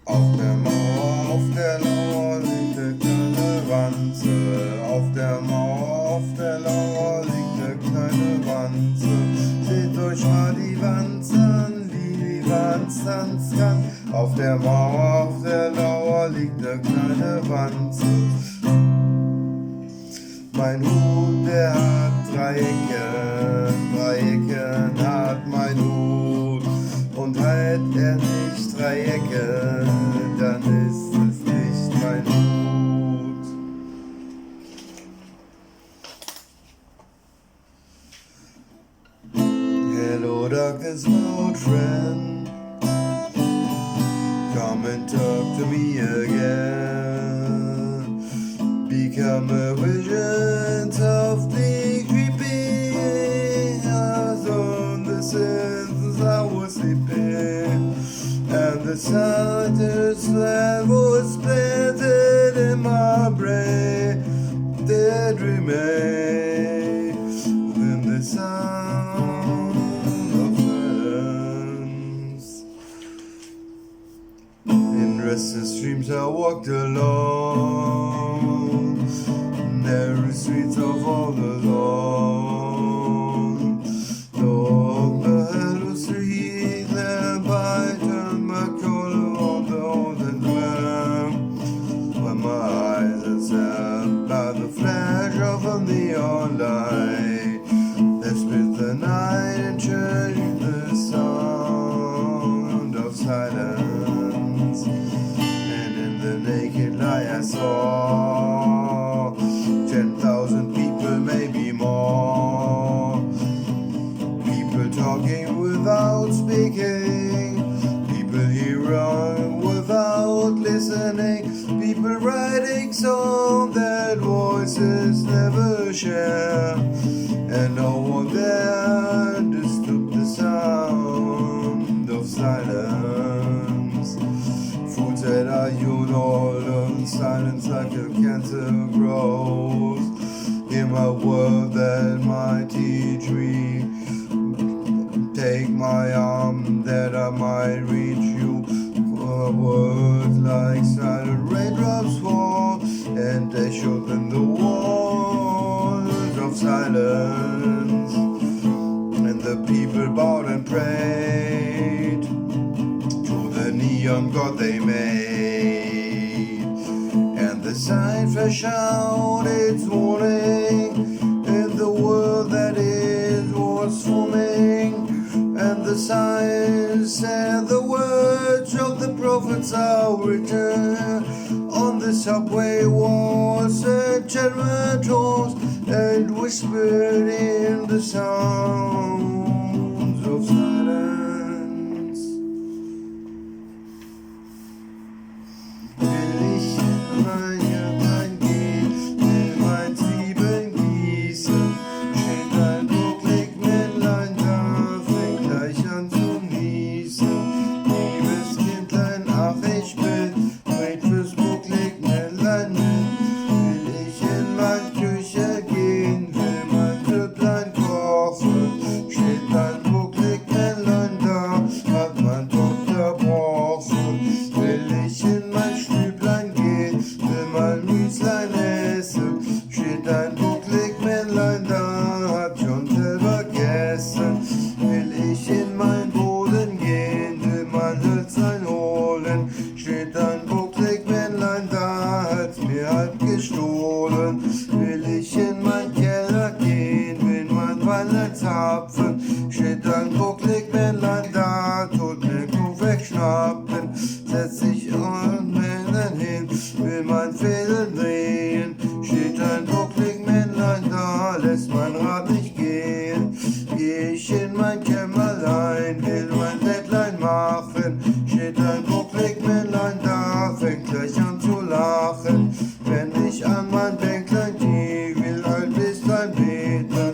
Auf der Mauer, auf der Lauer liegt ne kleine Wanze. Auf der Mauer, auf der Lauer liegt ne kleine Wanze. Seht euch mal die Wanze an, wie die Wanze tanzen kann. Auf der Mauer, auf der Lauer liegt ne kleine Wanze. Mein Hut, der hat Dreiecken, Dreiecken hat mein Hut. Und halt er nicht Dreiecken, dann ist es nicht mein Hut. Hello darkness, my old friend, come and talk to me again. Become a vision softly creeping as on the senses I was sleeping, and the slightest land was planted in my brain that remains within the sound of silence. In restless dreams I walked along narrow streets of all alone. Along the hollow street lamp I turned my corner on the golden lamp, when my eyes are stabbed by the flash of a neon light that split the night and changed the sound of silence. And in the naked light I saw 10,000 people, maybe more. People talking without speaking, people hearing without listening, people writing songs that voices never share, and no one there understood the sound of silence. Fools that argued all alone, silence like a cancer grows. In my world that mighty tree, take my arm that I might reach you. Words like silent raindrops fall, and they show in the walls of silence. And the people bowed and prayed to the neon god they made, and the sign flashed out its warning in the world that it was forming. And the sign said the words of the prophets are written on the subway walls and tenement halls, and whispered in the sounds of silence. Will ich in mein Gärtlein gehen, will mein Zwiebeln gießen, steht ein bucklig Männlein da, fängt gleich an zu niesen. Liebes Kindlein, ach ich bin, bringt fürs bucklig Männlein mit. Will ich in mein Küche gehen, will mein Süpplein kochen, steht ein bucklig Männlein da, hat mein Tochter gebrochen. Will ich in mein Stüblein gehen, will mein Müslein essen, steht ein bucklig Männlein da, hat schon selber gegessen. Will ich in mein Boden gehen, will mein Hölzlein holen, steht ein bucklig Männlein da, hat's mir halb gestohlen. Will ich in mein Keller gehen, will mein Weinlein zapfen, steht ein bucklig Männlein da, tut mir Kuh wegschnappen. Setz ich an Männlein hin, will mein Fädel drehen, steht ein bucklig Männlein da, lässt mein Rad nicht gehen. Geh ich in mein Kämmerlein, will mein Bettlein machen, steht ein bucklig Männlein da, fängt gleich an zu lachen. Wenn ich an mein Bänklein geh, will ein bisschen beten,